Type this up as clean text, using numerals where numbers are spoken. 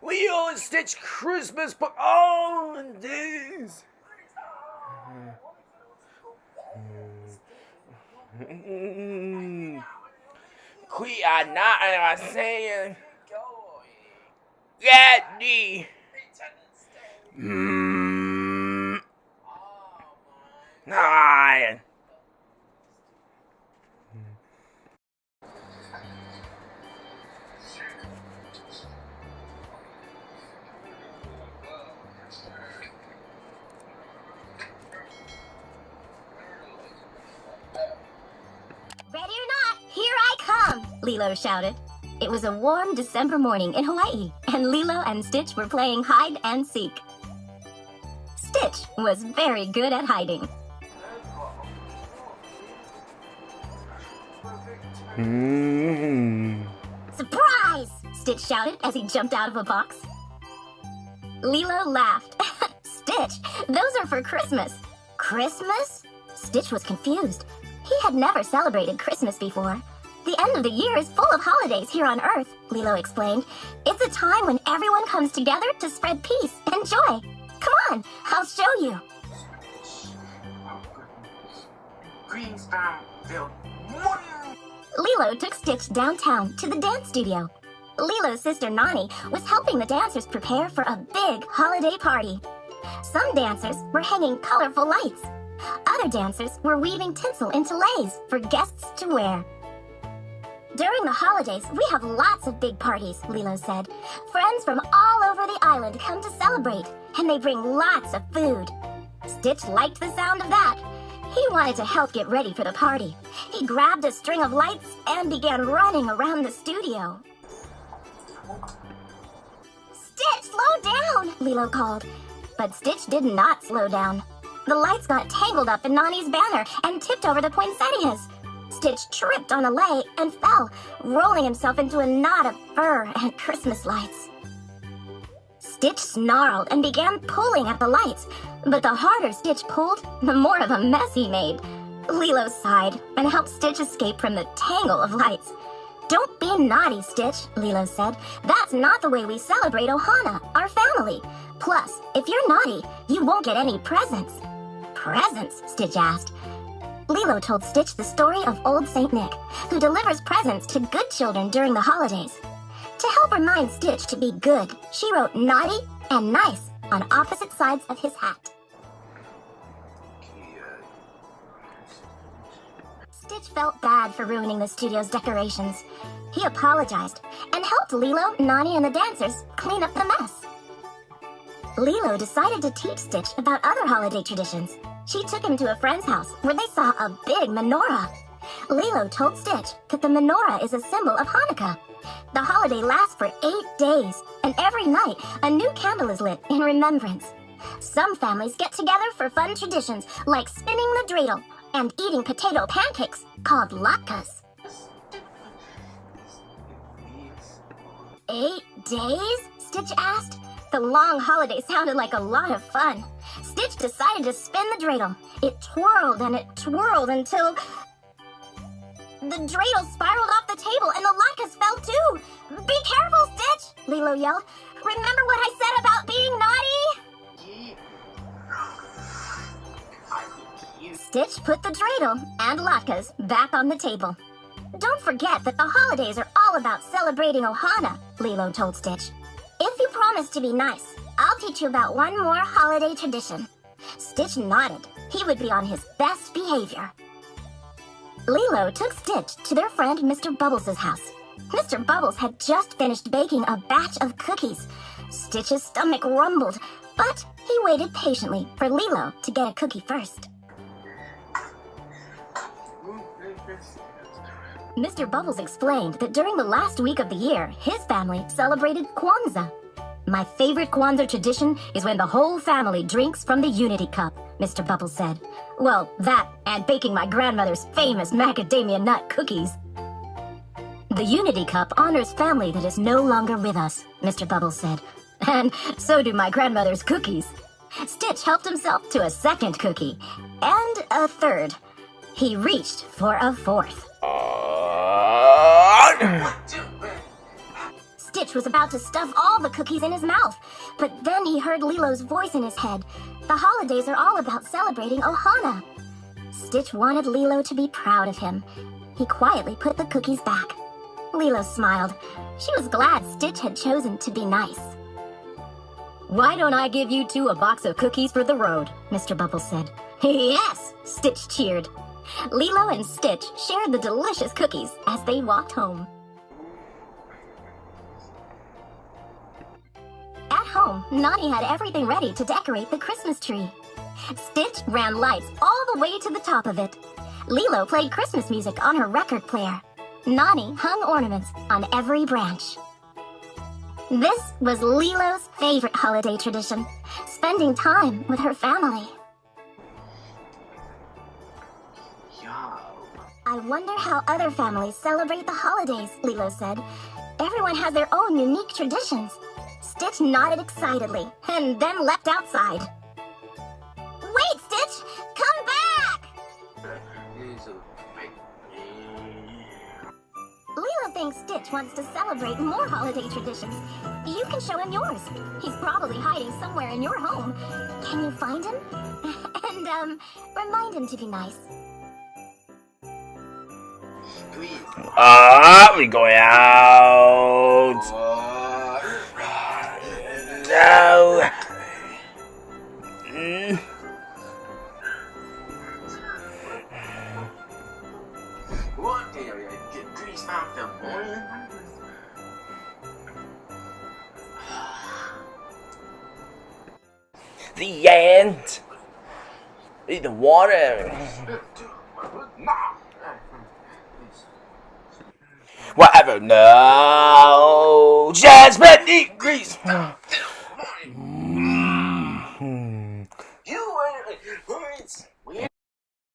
Lilo and Stitch Christmas book. Oh, days. We are not saying get me. Nine. Ready or not, here I come, Lilo shouted. It was a warm December morning in Hawaii, and Lilo and Stitch were playing hide and seek. Stitch was very good at hiding. Surprise! Stitch shouted as he jumped out of a box. Lilo laughed. Stitch, those are for Christmas. Christmas? Stitch was confused. He had never celebrated Christmas before. The end of the year is full of holidays here on Earth, Lilo explained. It's a time when everyone comes together to spread peace and joy. Come on, I'll show you. Lilo took Stitch downtown to the dance studio. Lilo's sister Nani was helping the dancers prepare for a big holiday party. Some dancers were hanging colorful lights. Other dancers were weaving tinsel into leis for guests to wear. During the holidays, we have lots of big parties, Lilo said. Friends from all over the island come to celebrate, and they bring lots of food. Stitch liked the sound of that. He wanted to help get ready for the party. He grabbed a string of lights and began running around the studio. Stitch, slow down, Lilo called. But Stitch did not slow down. The lights got tangled up in Nani's banner and tipped over the poinsettias. Stitch tripped on a lei and fell, rolling himself into a knot of fur and Christmas lights. Stitch snarled and began pulling at the lights, but the harder Stitch pulled, the more of a mess he made. Lilo sighed and helped Stitch escape from the tangle of lights. Don't be naughty, Stitch, Lilo said. That's not the way we celebrate Ohana, our family. Plus, if you're naughty, you won't get any presents. Presents? Stitch asked. Lilo told Stitch the story of old Saint Nick, who delivers presents to good children during the holidays. To help remind Stitch to be good, she wrote naughty and nice on opposite sides of his hat. Stitch felt bad for ruining the studio's decorations. He apologized and helped Lilo, Nani, and the dancers clean up the mess. Lilo decided to teach Stitch about other holiday traditions. She took him to a friend's house where they saw a big menorah. Lilo told Stitch that the menorah is a symbol of Hanukkah. The holiday lasts for 8 days, and every night a new candle is lit in remembrance. Some families get together for fun traditions like spinning the dreidel and eating potato pancakes called latkes. 8 days? Stitch asked. The long holiday sounded like a lot of fun. Stitch decided to spin the dreidel. It twirled and it twirled until the dreidel spiraled off the table and the latkes fell too. Be careful, Stitch, Lilo yelled. Remember what I said about being naughty? Stitch put the dreidel and latkes back on the table. Don't forget that the holidays are all about celebrating Ohana, Lilo told Stitch. If you promise to be nice, I'll teach you about one more holiday tradition. Stitch nodded. He would be on his best behavior. Lilo took Stitch to their friend Mr. Bubbles' house. Mr. Bubbles had just finished baking a batch of cookies. Stitch's stomach rumbled, but he waited patiently for Lilo to get a cookie first. Mr. Bubbles explained that during the last week of the year, his family celebrated Kwanzaa. My favorite Kwanzaa tradition is when the whole family drinks from the Unity Cup, Mr. Bubbles said. Well, that and baking my grandmother's famous macadamia nut cookies. The Unity Cup honors family that is no longer with us, Mr. Bubbles said. And so do my grandmother's cookies. Stitch helped himself to a second cookie, and a third. He reached for a fourth. Stitch Stitch was about to stuff all the cookies in his mouth, but then he heard Lilo's voice in his head. The holidays are all about celebrating Ohana. Stitch wanted Lilo to be proud of him. He quietly put the cookies back. Lilo smiled. She was glad Stitch had chosen to be nice. Why don't I give you two a box of cookies for the road? Mr. Bubbles said. Yes, Stitch cheered. Lilo and Stitch shared the delicious cookies as they walked home. At home, Nani had everything ready to decorate the Christmas tree. Stitch ran lights all the way to the top of it. Lilo played Christmas music on her record player. Nani hung ornaments on every branch. This was Lilo's favorite holiday tradition, spending time with her family. I wonder how other families celebrate the holidays, Lilo said. Everyone has their own unique traditions. Stitch nodded excitedly and then leapt outside. Wait, Stitch! Come back! Lilo thinks Stitch wants to celebrate more holiday traditions. You can show him yours. He's probably hiding somewhere in your home. Can you find him? And, remind him to be nice. We going out. No. What the hell? Get greased off the boy. The end. Need the water. Whatever. No. Just let me grease. You